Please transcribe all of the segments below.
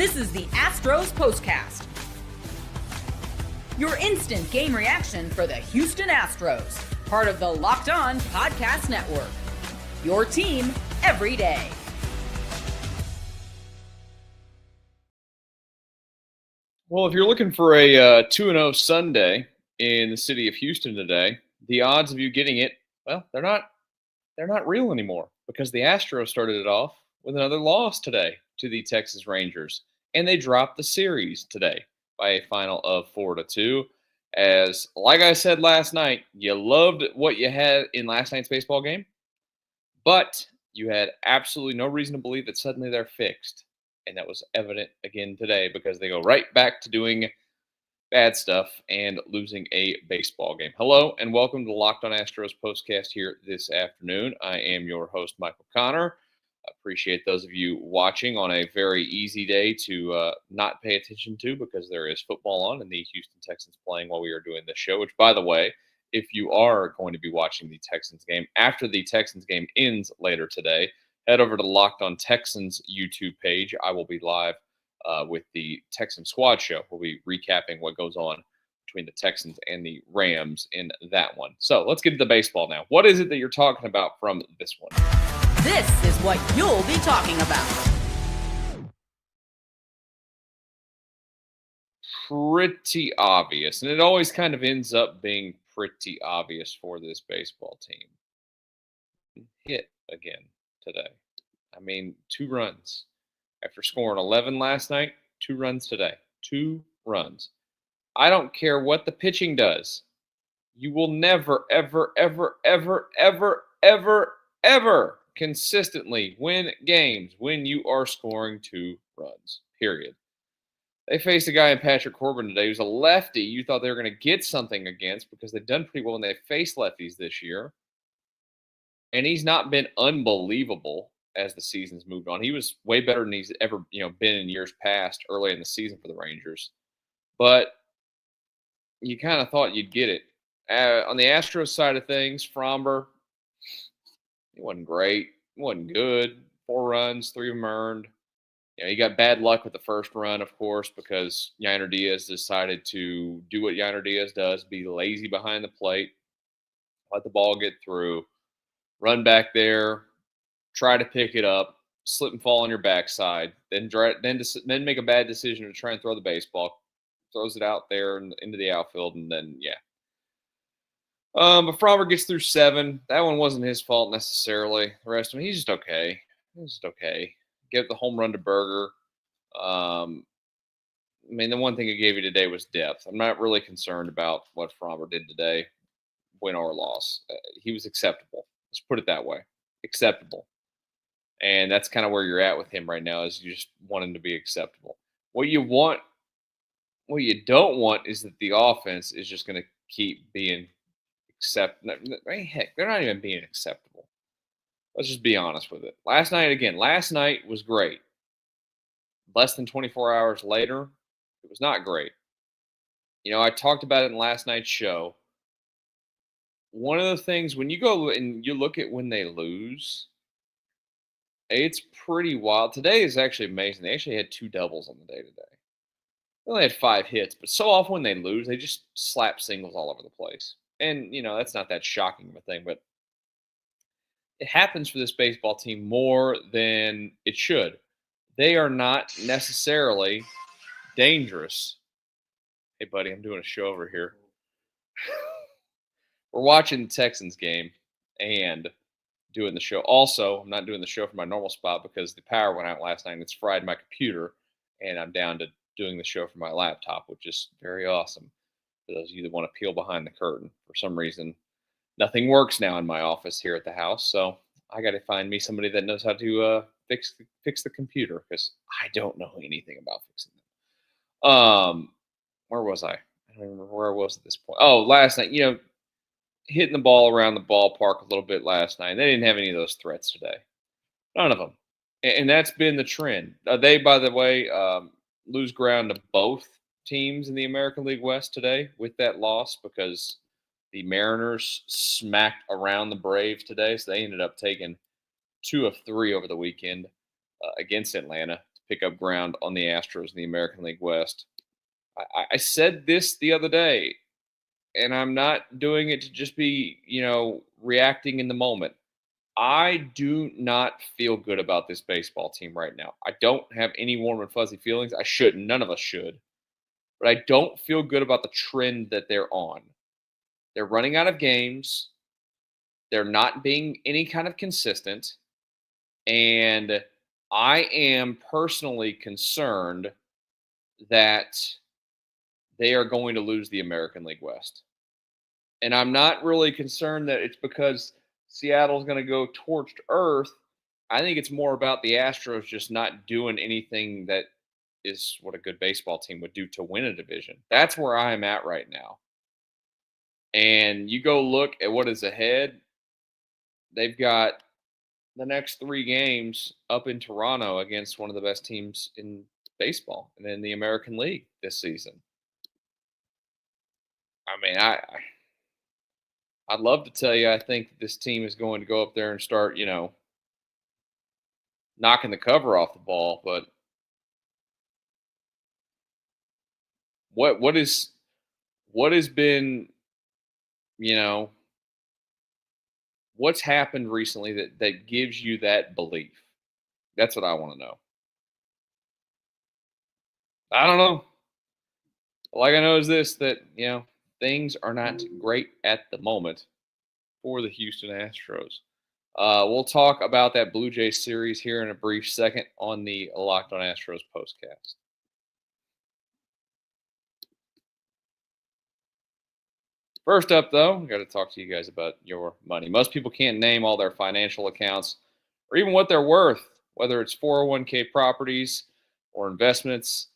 This is the Astros POSTCAST. Your instant game reaction for the Houston Astros. Part of the Locked On Podcast Network. Your team every day. Well, if you're looking for a 2-0 Sunday in the city of Houston today, the odds of you getting it, well, they're not real anymore because the Astros started it off with another loss today to the Texas Rangers, and they dropped the series today by a final of 4-2. As, like I said last night, you loved what you had in last night's baseball game, but you had absolutely no reason to believe that suddenly they're fixed. And that was evident again today because they go right back to doing bad stuff and losing a baseball game. Hello and welcome to the Locked On Astros postcast here this afternoon. I am your host, Michael Connor. I appreciate those of you watching on a very easy day to not pay attention to because there is football on and the Houston Texans playing while we are doing this show, which, by the way, if you are going to be watching the Texans game after the Texans game ends later today, head over to Locked On Texans YouTube page. I will be live with the Texan Squad Show. We'll be recapping what goes on between the Texans and the Rams in that one. So let's get to the baseball now. What is it that you're talking about from this one? This is what you'll be talking about. Pretty obvious. And it always kind of ends up being pretty obvious for this baseball team. Hit again today. I mean, 2 runs. After scoring 11 last night, 2 runs today. 2 runs. I don't care what the pitching does. You will never, ever, ever, ever, ever, ever, ever consistently win games when you are scoring 2 runs, period. They faced a guy in Patrick Corbin today who's a lefty you thought they were going to get something against because they've done pretty well when they faced lefties this year. And he's not been unbelievable as the season's moved on. He was way better than he's ever, been in years past early in the season for the Rangers. But you kind of thought you'd get it. On the Astros side of things, Fromber, he wasn't great. He wasn't good. 4 runs, 3 of them earned. He got bad luck with the first run, of course, because Yainer Diaz decided to do what Yainer Diaz does, be lazy behind the plate, let the ball get through, run back there, try to pick it up, slip and fall on your backside, then make a bad decision to try and throw the baseball, throws it out there into the outfield, and then, but Fromber gets through 7. That one wasn't his fault necessarily. The rest of him, he's just okay. He's just okay. Get the home run to Berger. The one thing it gave you today was depth. I'm not really concerned about what Fromber did today, win or loss. He was acceptable. Let's put it that way. Acceptable. And that's kind of where you're at with him right now, is you just want him to be acceptable. What you don't want is that the offense is just going to keep being heck, they're not even being acceptable. Let's just be honest with it. Last night was great. Less than 24 hours later, it was not great. I talked about it in last night's show. One of the things, when you go and you look at when they lose, it's pretty wild. Today is actually amazing. They actually had 2 doubles on the day today. They only had 5 hits, but so often when they lose, they just slap singles all over the place. And, that's not that shocking of a thing, but it happens for this baseball team more than it should. They are not necessarily dangerous. Hey, buddy, I'm doing a show over here. We're watching the Texans game and doing the show. Also, I'm not doing the show from my normal spot because the power went out last night and it's fried my computer, and I'm down to doing the show from my laptop, which is very awesome. For those of you that want to peel behind the curtain, for some reason, nothing works now in my office here at the house, so I got to find me somebody that knows how to fix the computer because I don't know anything about fixing them. Where was I? I don't remember where I was at this point. Oh, last night, hitting the ball around the ballpark a little bit last night. They didn't have any of those threats today. None of them. And that's been the trend. They, by the way, lose ground to both teams in the American League West today with that loss because the Mariners smacked around the Braves today. So they ended up taking 2 of 3 over the weekend against Atlanta to pick up ground on the Astros in the American League West. I said this the other day, and I'm not doing it to just be, reacting in the moment. I do not feel good about this baseball team right now. I don't have any warm and fuzzy feelings. I shouldn't. None of us should. But I don't feel good about the trend that they're on. They're running out of games. They're not being any kind of consistent. And I am personally concerned that they are going to lose the American League West. And I'm not really concerned that it's because Seattle's going to go torched earth. I think it's more about the Astros just not doing anything that is what a good baseball team would do to win a division. That's where I'm at right now. And you go look at what is ahead. They've got the next 3 games up in Toronto against one of the best teams in baseball and in the American League this season. I mean, I'd love to tell you I think this team is going to go up there and start, knocking the cover off the ball, but what has been, what's happened recently that gives you that belief? That's what I want to know. I don't know. All I know is this, that, things are not great at the moment for the Houston Astros. We'll talk about that Blue Jays series here in a brief second on the Locked On Astros postcast. First up, though, I got to talk to you guys about your money. Most people can't name all their financial accounts or even what they're worth, whether it's 401k properties or investments.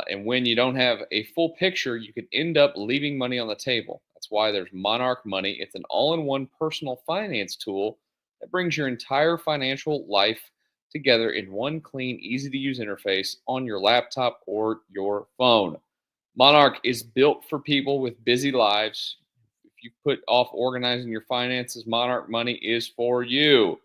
And when you don't have a full picture, you could end up leaving money on the table. That's why there's Monarch Money. It's an all-in-one personal finance tool that brings your entire financial life together in one clean, easy-to-use interface on your laptop or your phone. Monarch is built for people with busy lives. If you put off organizing your finances, Monarch Money is for you.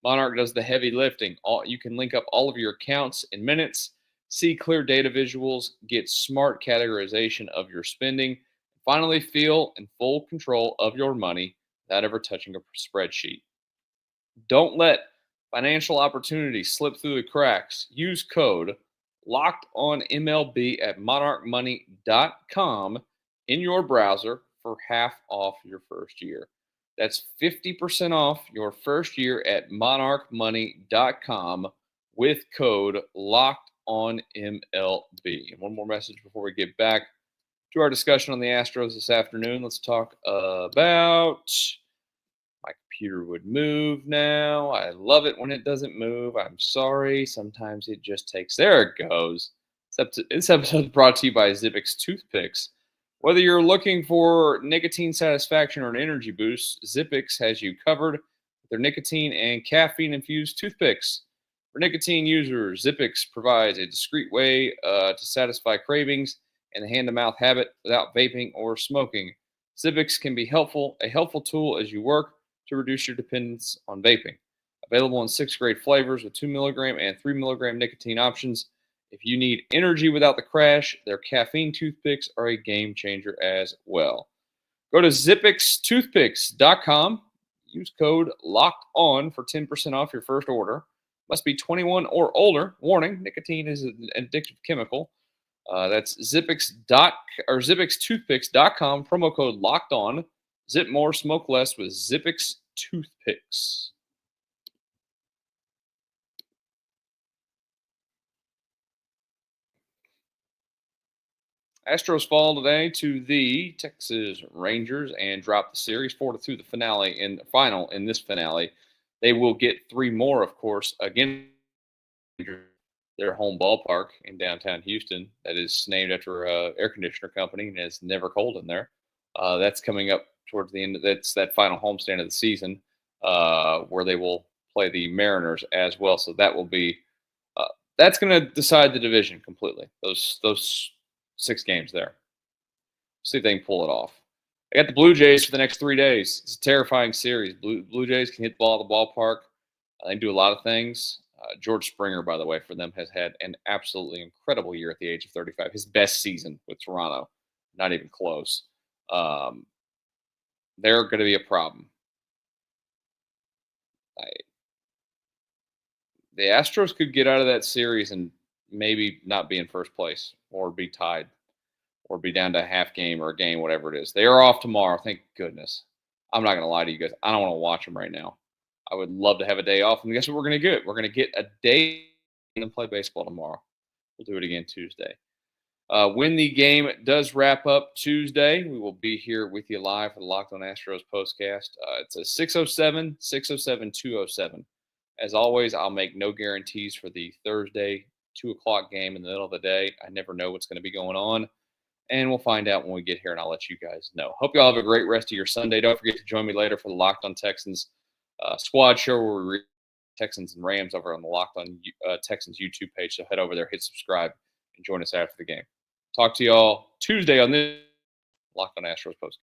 Monarch does the heavy lifting. You can link up all of your accounts in minutes, see clear data visuals, get smart categorization of your spending, finally feel in full control of your money without ever touching a spreadsheet. Don't let financial opportunities slip through the cracks. Use code LOCKEDONMLB at monarchmoney.com in your browser for half off your first year. That's 50% off your first year at monarchmoney.com with code LOCKEDONMLB. And one more message before we get back to our discussion on the Astros this afternoon. Let's talk about my computer would move now. I love it when it doesn't move. I'm sorry. Sometimes it just takes. There it goes. This episode is brought to you by Zippix Toothpicks. Whether you're looking for nicotine satisfaction or an energy boost, Zippix has you covered with their nicotine and caffeine-infused toothpicks. For nicotine users, Zippix provides a discreet way to satisfy cravings and the hand-to-mouth habit without vaping or smoking. Zippix can be a helpful tool as you work to reduce your dependence on vaping. Available in 6 great flavors with 2 milligram and 3 milligram nicotine options. If you need energy without the crash, their caffeine toothpicks are a game changer as well. Go to zippixtoothpicks.com. Use code LOCKEDON for 10% off your first order. Must be 21 or older. Warning, nicotine is an addictive chemical. That's zippixtoothpicks.com. Promo code LOCKEDON. Zip more, smoke less with Zippix Toothpicks. Astros fall today to the Texas Rangers and drop the series 4-2 the final in this finale. They will get 3 more, of course, against their home ballpark in downtown Houston that is named after an air conditioner company and is never cold in there. That's coming up towards the end. That's that final homestand of the season where they will play the Mariners as well. So that will be that's going to decide the division completely. Those 6 games there. See if they can pull it off. I got the Blue Jays for the next 3 days. It's a terrifying series. Blue Jays can hit the ball at the ballpark. They can do a lot of things. George Springer, by the way, for them has had an absolutely incredible year at the age of 35. His best season with Toronto, not even close. They're going to be a problem. The Astros could get out of that series and maybe not be in first place or be tied or be down to a half game or a game, whatever it is. They are off tomorrow. Thank goodness. I'm not going to lie to you guys. I don't want to watch them right now. I would love to have a day off. And guess what we're going to get? We're going to get a day and play baseball tomorrow. We'll do it again Tuesday. When the game does wrap up Tuesday, we will be here with you live for the Locked On Astros postcast. It's a 6:07, 6:07, 2:07. As always, I'll make no guarantees for the Thursday 2 o'clock game in the middle of the day. I never know what's going to be going on. And we'll find out when we get here, and I'll let you guys know. Hope you all have a great rest of your Sunday. Don't forget to join me later for the Locked On Texans squad show where we read Texans and Rams over on the Locked On Texans YouTube page. So head over there, hit subscribe, and join us after the game. Talk to you all Tuesday on this Locked On Astros post.